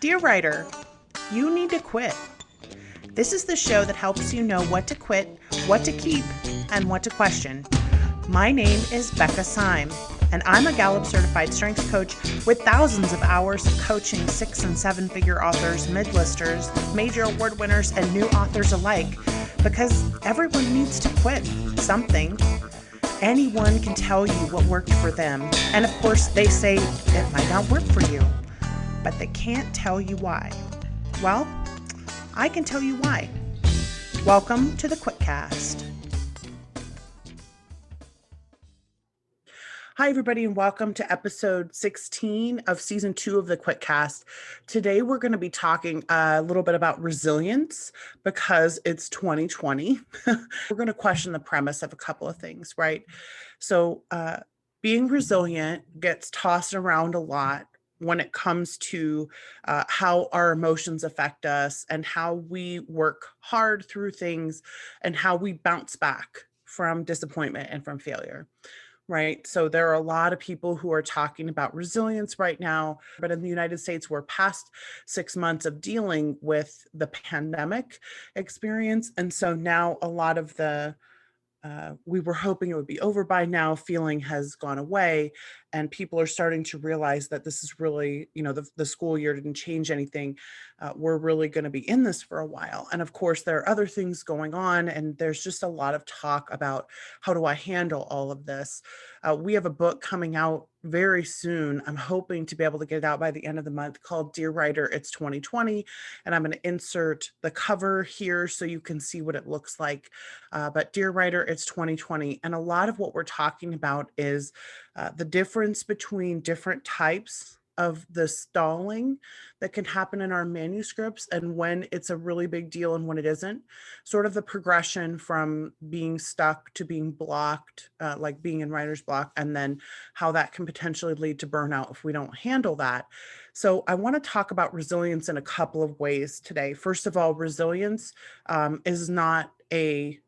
Dear writer, you need to quit. This is the show that helps you know what to quit, what to keep, and what to question. My name is Becca Syme, and I'm a Gallup certified strengths coach with thousands of hours of coaching 6 and 7 figure authors, mid-listers, major award winners, and new authors alike because everyone needs to quit something. Anyone can tell you what worked for them, and of course, they say it might not work for you, but they can't tell you why. Well, I can tell you why. Welcome to the QuitCast. Hi, everybody, and welcome to episode 16 of season 2 of the QuitCast. Today, we're going to be talking a little bit about resilience because it's 2020. We're going to question the premise of a couple of things, right? So, being resilient gets tossed around a lot when it comes to how our emotions affect us and how we work hard through things and how we bounce back from disappointment and from failure. Right. So there are a lot of people who are talking about resilience right now. But in the United States, we're past 6 months of dealing with the pandemic experience. And so now a lot of we were hoping it would be over by now, feeling has gone away, and people are starting to realize that this is really, the school year didn't change anything. We're really going to be in this for a while. And of course, there are other things going on, and there's just a lot of talk about how do I handle all of this. We have a book coming out very soon. I'm hoping to be able to get it out by the end of the month called Dear Writer, It's 2020. And I'm going to insert the cover here so you can see what it looks like. But Dear Writer, It's 2020. And a lot of what we're talking about is the difference between different types of the stalling that can happen in our manuscripts and when it's a really big deal and when it isn't. Sort of the progression from being stuck to being blocked, like being in writer's block, and then how that can potentially lead to burnout if we don't handle that. So I want to talk about resilience in a couple of ways today. First of all, resilience is not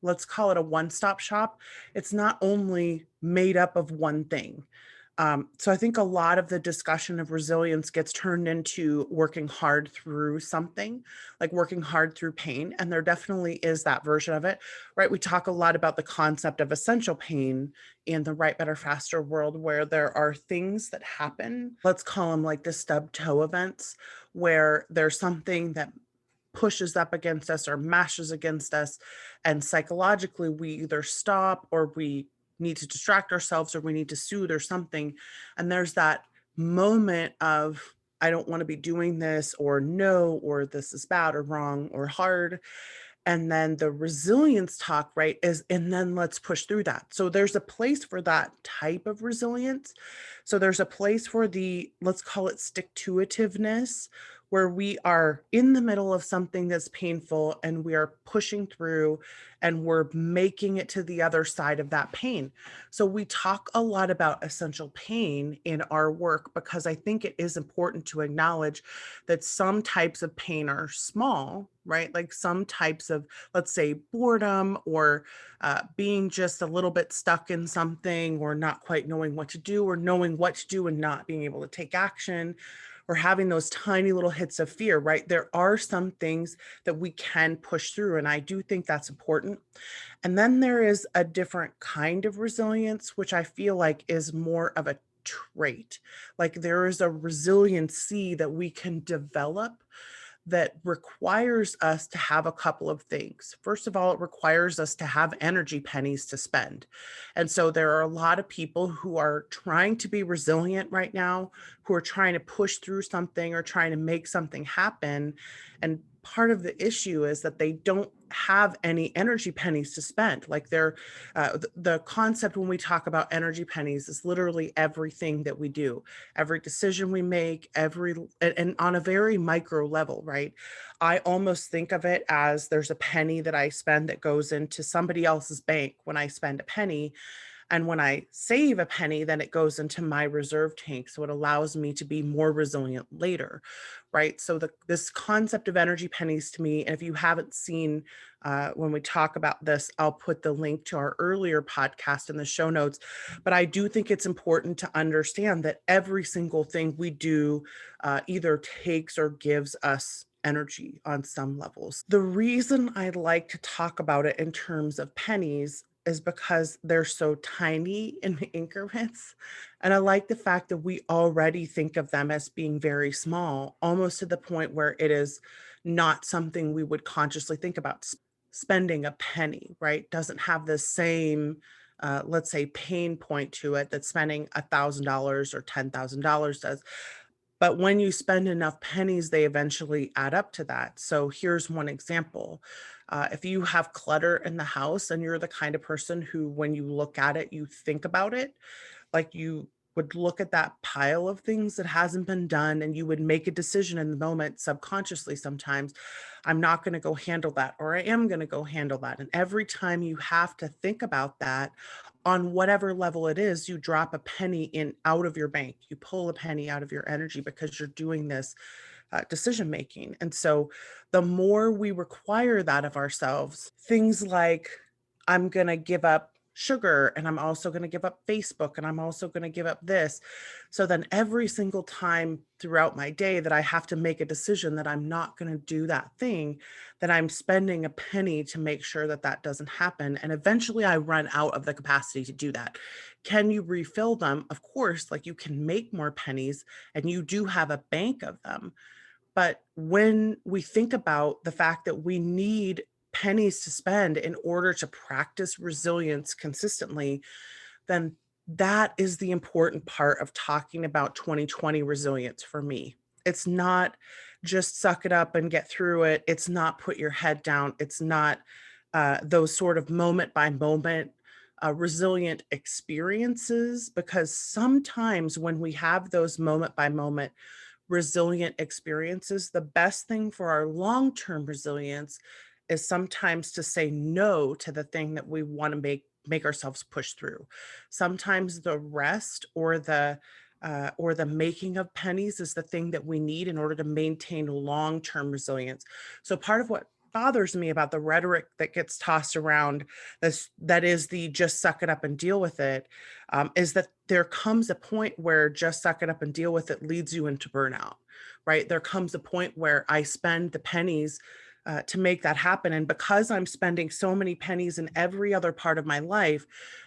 let's call it a one-stop shop. It's not only made up of one thing. So I think a lot of the discussion of resilience gets turned into working hard through something, like working hard through pain. And there definitely is that version of it, right? We talk a lot about the concept of essential pain in the Write Better Faster world, where there are things that happen, let's call them like the stub toe events, where there's something that pushes up against us or mashes against us. And psychologically, we either stop or we need to distract ourselves or we need to soothe or something. And there's that moment of, I don't want to be doing this, or no, or this is bad or wrong or hard. And then the resilience talk, right, is, and then let's push through that. So there's a place for that type of resilience. So there's a place for the, let's call it stick to itiveness, where we are in the middle of something that's painful and we are pushing through and we're making it to the other side of that pain. So we talk a lot about essential pain in our work because I think it is important to acknowledge that some types of pain are small, right? Like some types of, let's say, boredom or being just a little bit stuck in something or not quite knowing what to do or knowing what to do and not being able to take action or having those tiny little hits of fear, right? There are some things that we can push through. And I do think that's important. And then there is a different kind of resilience, which I feel like is more of a trait. Like there is a resiliency that we can develop that requires us to have a couple of things. First of all, it requires us to have energy pennies to spend. And so there are a lot of people who are trying to be resilient right now, who are trying to push through something or trying to make something happen. And part of the issue is that they don't have any energy pennies to spend. Like the concept when we talk about energy pennies is literally everything that we do, every decision we make, and on a very micro level, right? I almost think of it as there's a penny that I spend that goes into somebody else's bank when I spend a penny. And when I save a penny, then it goes into my reserve tank. So it allows me to be more resilient later, right? So this concept of energy pennies to me, and if you haven't seen when we talk about this, I'll put the link to our earlier podcast in the show notes. But I do think it's important to understand that every single thing we do either takes or gives us energy on some levels. The reason I like to talk about it in terms of pennies is because they're so tiny in increments. And I like the fact that we already think of them as being very small, almost to the point where it is not something we would consciously think about. Spending a penny, right, doesn't have the same, let's say, pain point to it that spending $1,000 or $10,000 does. But when you spend enough pennies, they eventually add up to that. So here's one example. If you have clutter in the house and you're the kind of person who, when you look at it, you think about it, like you would look at that pile of things that hasn't been done and you would make a decision in the moment subconsciously sometimes. I'm not going to go handle that, or I am going to go handle that. And every time you have to think about that, on whatever level it is, you drop a penny in out of your bank. You pull a penny out of your energy because you're doing this decision making. And so the more we require that of ourselves, things like, I'm going to give up sugar and I'm also going to give up Facebook and I'm also going to give up this. So then every single time throughout my day that I have to make a decision that I'm not going to do that thing, that I'm spending a penny to make sure that that doesn't happen. And eventually I run out of the capacity to do that. Can you refill them? Of course, like you can make more pennies and you do have a bank of them. But when we think about the fact that we need pennies to spend in order to practice resilience consistently, then that is the important part of talking about 2020 resilience for me. It's not just suck it up and get through it. It's not put your head down. It's not those sort of moment by moment resilient experiences, because sometimes when we have those moment by moment resilient experiences, the best thing for our long-term resilience is sometimes to say no to the thing that we want to make ourselves push through. Sometimes the rest or the making of pennies is the thing that we need in order to maintain long-term resilience. So part of what bothers me about the rhetoric that gets tossed around that is the just suck it up and deal with it, is that there comes a point where just suck it up and deal with it leads you into burnout, right? There comes a point where I spend the pennies to make that happen. And because I'm spending so many pennies in every other part of my life,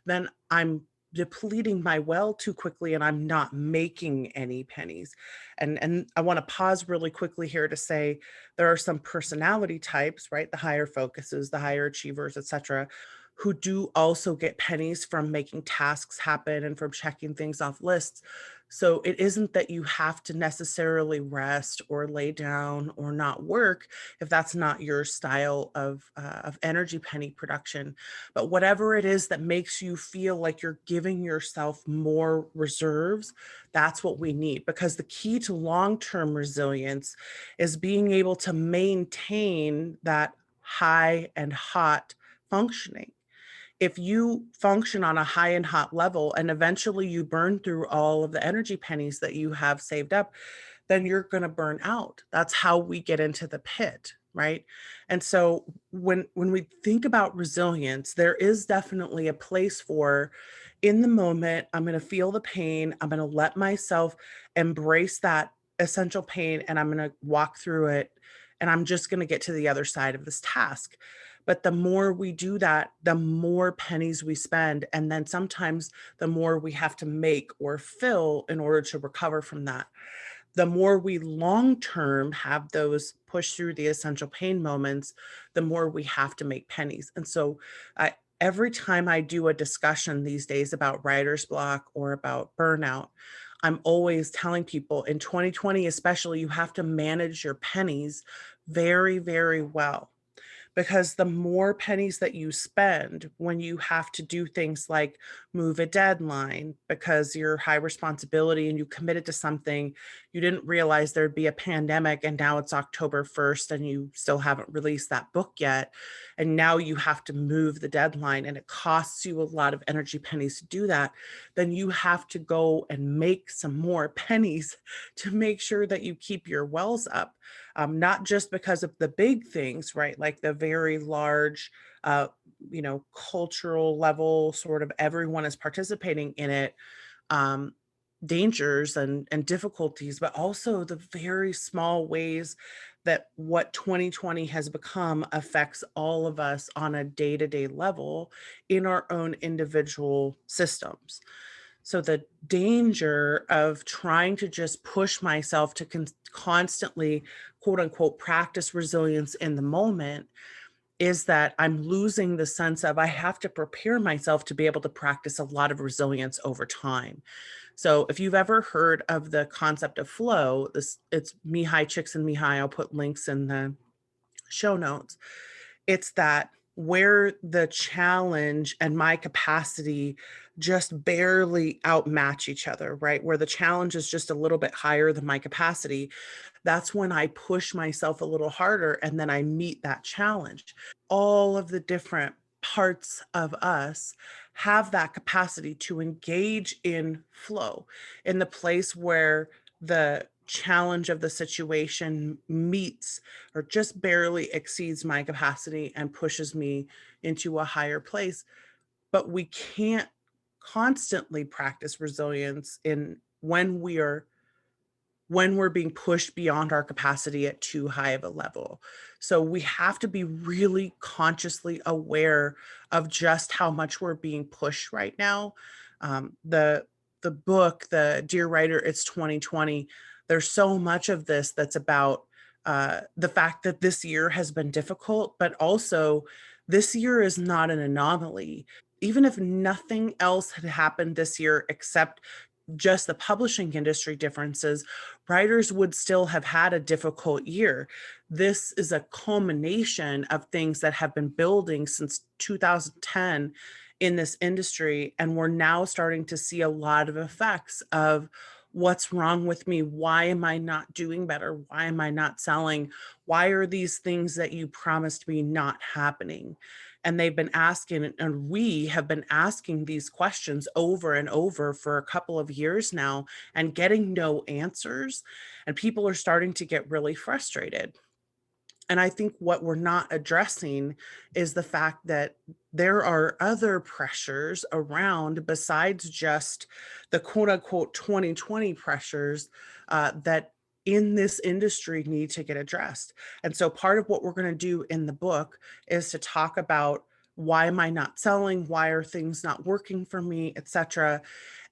then I'm depleting my well too quickly and I'm not making any pennies. And I want to pause really quickly here to say there are some personality types, right? The higher focuses, the higher achievers, etc., who do also get pennies from making tasks happen and from checking things off lists. So it isn't that you have to necessarily rest or lay down or not work if that's not your style of energy penny production. But whatever it is that makes you feel like you're giving yourself more reserves, that's what we need. Because the key to long-term resilience is being able to maintain that high and hot functioning. If you function on a high and hot level and eventually you burn through all of the energy pennies that you have saved up, then you're going to burn out. That's how we get into the pit, right? And so when we think about resilience, there is definitely a place for, in the moment, I'm going to feel the pain, I'm going to let myself embrace that essential pain and I'm going to walk through it and I'm just going to get to the other side of this task. But the more we do that, the more pennies we spend. And then sometimes the more we have to make or fill in order to recover from that. The more we long term have those push through the essential pain moments, the more we have to make pennies. And so every time I do a discussion these days about writer's block or about burnout, I'm always telling people in 2020, especially, you have to manage your pennies very, very well, because the more pennies that you spend when you have to do things like move a deadline because you're high responsibility and you committed to something, you didn't realize there'd be a pandemic and now it's October 1st and you still haven't released that book yet. And now you have to move the deadline and it costs you a lot of energy pennies to do that. Then you have to go and make some more pennies to make sure that you keep your wells up, not just because of the big things, right? Like the very large, uh, cultural level, sort of everyone is participating in it, um, dangers and difficulties, but also the very small ways that what 2020 has become affects all of us on a day-to-day level in our own individual systems. So the danger of trying to just push myself to constantly, quote unquote, practice resilience in the moment is that I'm losing the sense of I have to prepare myself to be able to practice a lot of resilience over time. So if you've ever heard of the concept of flow, this it's Mihai Csikszentmihalyi. I'll put links in the show notes. It's that where the challenge and my capacity just barely outmatch each other, right? Where the challenge is just a little bit higher than my capacity, that's when I push myself a little harder and then I meet that challenge. All of the different parts of us have that capacity to engage in flow in the place where the challenge of the situation meets or just barely exceeds my capacity and pushes me into a higher place. But we can't constantly practice resilience in when we're being pushed beyond our capacity at too high of a level. So we have to be really consciously aware of just how much we're being pushed right now. The book, the Dear Writer, It's 2020. There's so much of this that's about the fact that this year has been difficult, but also this year is not an anomaly. Even if nothing else had happened this year except just the publishing industry differences, writers would still have had a difficult year. This is a culmination of things that have been building since 2010 in this industry. And we're now starting to see a lot of effects of what's wrong with me? Why am I not doing better? Why am I not selling? Why are these things that you promised me not happening? And they've been asking, and we have been asking these questions over and over for a couple of years now and getting no answers. And people are starting to get really frustrated. And I think what we're not addressing is the fact that there are other pressures around besides just the quote unquote 2020 pressures that in this industry need to get addressed. And so part of what we're going to do in the book is to talk about why am I not selling? Why are things not working for me, etc.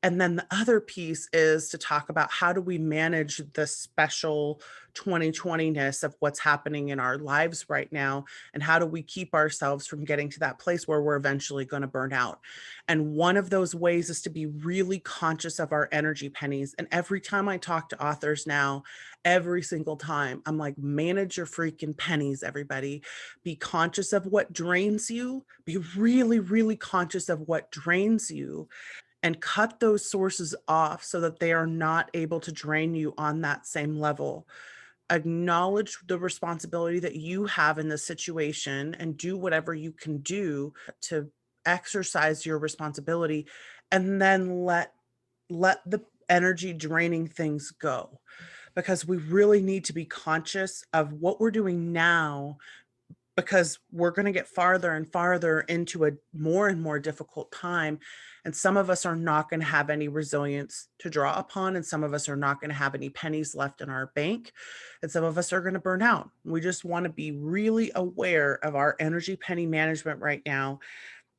And then the other piece is to talk about how do we manage the special 2020-ness of what's happening in our lives right now, and how do we keep ourselves from getting to that place where we're eventually going to burn out. And one of those ways is to be really conscious of our energy pennies. And every time I talk to authors now, every single time, I'm like, manage your freaking pennies, everybody. Be conscious of what drains you. Be really, really conscious of what drains you and cut those sources off so that they are not able to drain you on that same level. Acknowledge the responsibility that you have in this situation and do whatever you can do to exercise your responsibility, and then let the energy draining things go, because we really need to be conscious of what we're doing now, because we're going to get farther and farther into a more and more difficult time. And some of us are not going to have any resilience to draw upon. And some of us are not going to have any pennies left in our bank. And some of us are going to burn out. We just want to be really aware of our energy penny management right now.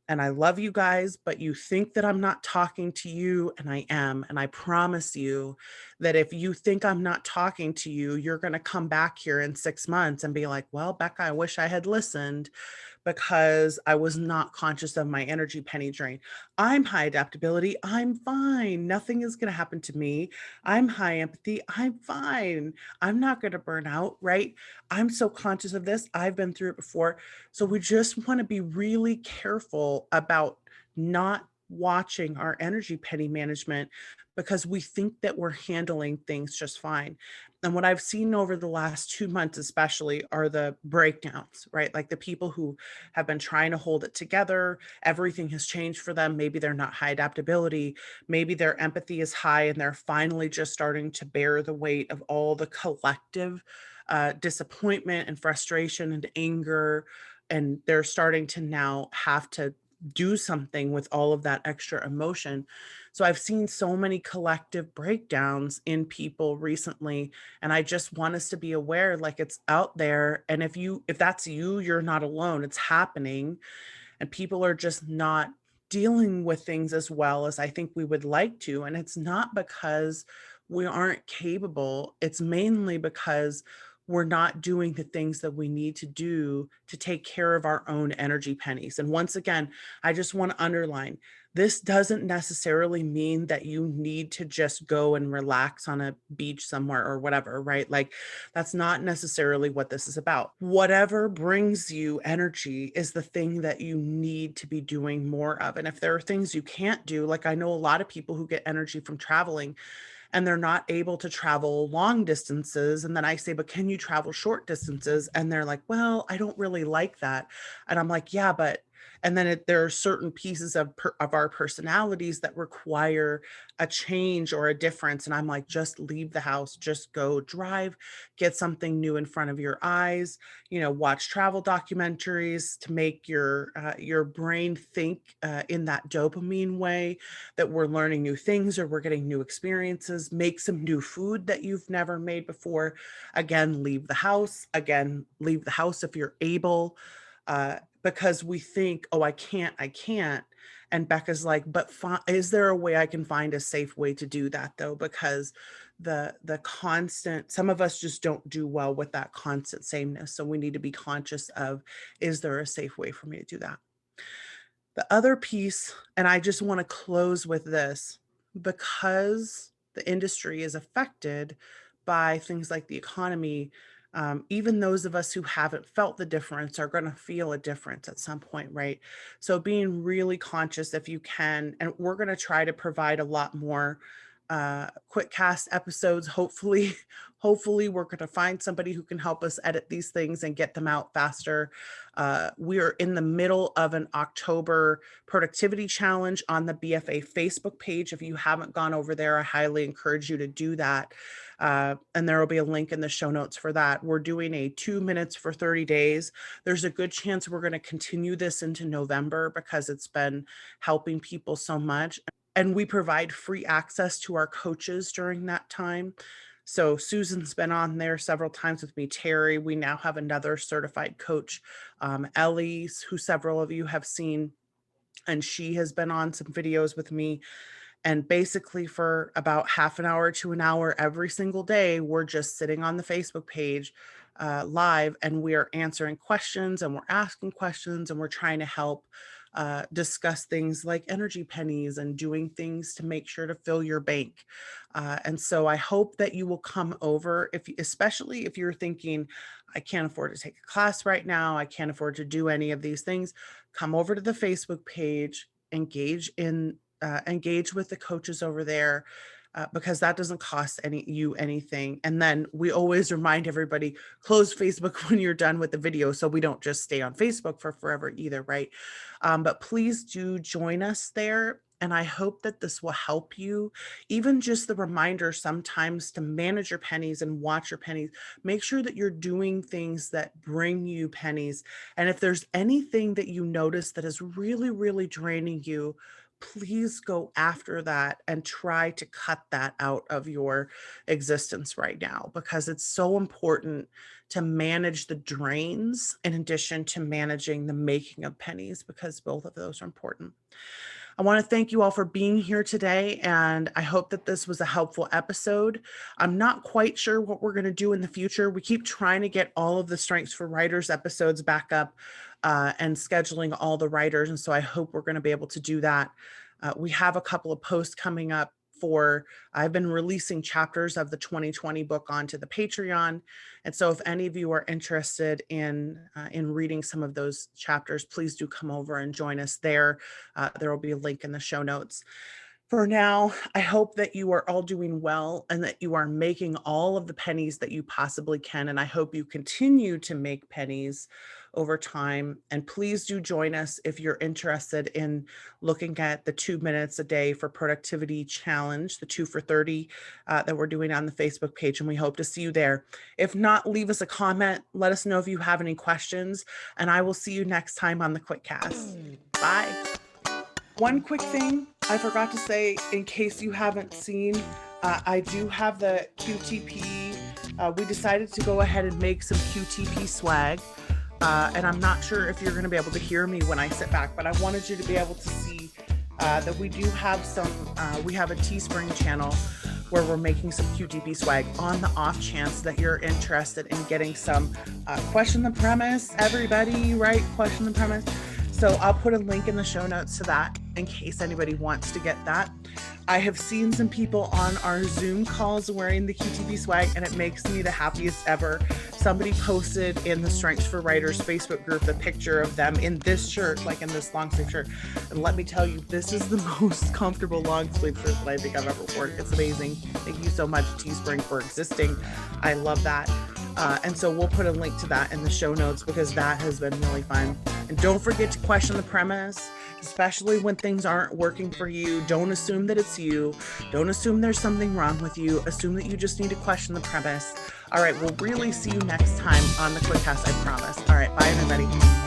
And I love you guys, but you think that I'm not talking to you, and I am. And I promise you that if you think I'm not talking to you, you're going to come back here in 6 months and be like, well, Becca, I wish I had listened. because I was not conscious of my energy penny drain. I'm high adaptability. I'm fine. Nothing is going to happen to me. I'm high empathy. I'm fine. I'm not going to burn out, right? I'm so conscious of this. I've been through it before. So we just want to be really careful about not watching our energy penny management because we think that we're handling things just fine. And what I've seen over the last 2 months, especially, are the breakdowns, right? Like the people who have been trying to hold it together. Everything has changed for them. Maybe they're not high adaptability. Maybe their empathy is high and they're finally just starting to bear the weight of all the collective disappointment and frustration and anger. And they're starting to now have to do something with all of that extra emotion. So I've seen so many collective breakdowns in people recently, and I just want us to be aware, like, it's out there, and if that's you, you're not alone. It's happening, and people are just not dealing with things as well as I think we would like to. And it's not because we aren't capable, it's mainly because we're not doing the things that we need to do to take care of our own energy pennies. And once again, I just want to underline, this doesn't necessarily mean that you need to just go and relax on a beach somewhere or whatever, right? Like, that's not necessarily what this is about. Whatever brings you energy is the thing that you need to be doing more of. And if there are things you can't do, like I know a lot of people who get energy from traveling and they're not able to travel long distances. And then I say, but can you travel short distances? And they're like, well, I don't really like that. And I'm like, yeah, but and then there are certain pieces of our personalities that require a change or a difference. And I'm like, just leave the house, just go drive, get something new in front of your eyes, watch travel documentaries to make your brain think in that dopamine way, that we're learning new things or we're getting new experiences. Make some new food that you've never made before. Again, leave the house. Again, leave the house if you're able, because we think, oh, I can't. And Becca's like, but is there a way I can find a safe way to do that though? Because the constant, some of us just don't do well with that constant sameness. So we need to be conscious of, is there a safe way for me to do that? The other piece, and I just want to close with this, because the industry is affected by things like the economy, even those of us who haven't felt the difference are going to feel a difference at some point, right? So being really conscious if you can, and we're going to try to provide a lot more QuitCast episodes. Hopefully, hopefully we're going to find somebody who can help us edit these things and get them out faster. We are in the middle of an October productivity challenge on the BFA Facebook page. If you haven't gone over there, I highly encourage you to do that. And there will be a link in the show notes for that. We're doing a 2 minutes for 30 days. There's a good chance we're going to continue this into November because it's been helping people so much. And we provide free access to our coaches during that time. So Susan's been on there several times with me, Terry. We now have another certified coach, Ellie, who several of you have seen, and she has been on some videos with me. And basically for about half an hour to an hour every single day, we're just sitting on the Facebook page live, and we are answering questions and we're asking questions and we're trying to help discuss things like energy pennies and doing things to make sure to fill your bank. And so I hope that you will come over, especially if you're thinking, I can't afford to take a class right now, I can't afford to do any of these things. Come over to the Facebook page, engage with the coaches over there, because that doesn't cost you anything. And then we always remind everybody, close Facebook when you're done with the video, so we don't just stay on Facebook for forever either, right? But please do join us there. And I hope that this will help you. Even just the reminder sometimes to manage your pennies and watch your pennies. Make sure that you're doing things that bring you pennies. And if there's anything that you notice that is really, really draining you, please go after that and try to cut that out of your existence right now, because it's so important to manage the drains in addition to managing the making of pennies, because both of those are important. I want to thank you all for being here today, and I hope that this was a helpful episode. I'm not quite sure what we're going to do in the future. We keep trying to get all of the Strengths for Writers episodes back up and scheduling all the writers, and so I hope we're going to be able to do that. We have a couple of posts coming up I've been releasing chapters of the 2020 book onto the Patreon. And so if any of you are interested in reading some of those chapters, please do come over and join us there. There will be a link in the show notes. For now, I hope that you are all doing well and that you are making all of the pennies that you possibly can. And I hope you continue to make pennies over time. And please do join us if you're interested in looking at the 2 minutes a day for productivity challenge, the 2 for 30 that we're doing on the Facebook page. And we hope to see you there. If not, leave us a comment. Let us know if you have any questions. And I will see you next time on the QuitCast. Bye. One quick thing I forgot to say, in case you haven't seen, I do have the QTP. We decided to go ahead and make some QTP swag. And I'm not sure if you're going to be able to hear me when I sit back, but I wanted you to be able to see that we do have we have a Teespring channel where we're making some QTP swag on the off chance that you're interested in getting some question the premise, everybody, right? Question the premise. So I'll put a link in the show notes to that in case anybody wants to get that. I have seen some people on our Zoom calls wearing the QTP swag, and it makes me the happiest ever. Somebody posted in the Strengths for Writers Facebook group the picture of them in this shirt, like in this long sleeve shirt. And let me tell you, this is the most comfortable long sleeve shirt that I think I've ever worn. It's amazing. Thank you so much, Teespring, for existing. I love that. And so we'll put a link to that in the show notes because that has been really fun. And don't forget to question the premise, especially when things aren't working for you. Don't assume that it's you. Don't assume there's something wrong with you. Assume that you just need to question the premise. All right, we'll really see you next time on the QuitCast, I promise. All right, bye everybody.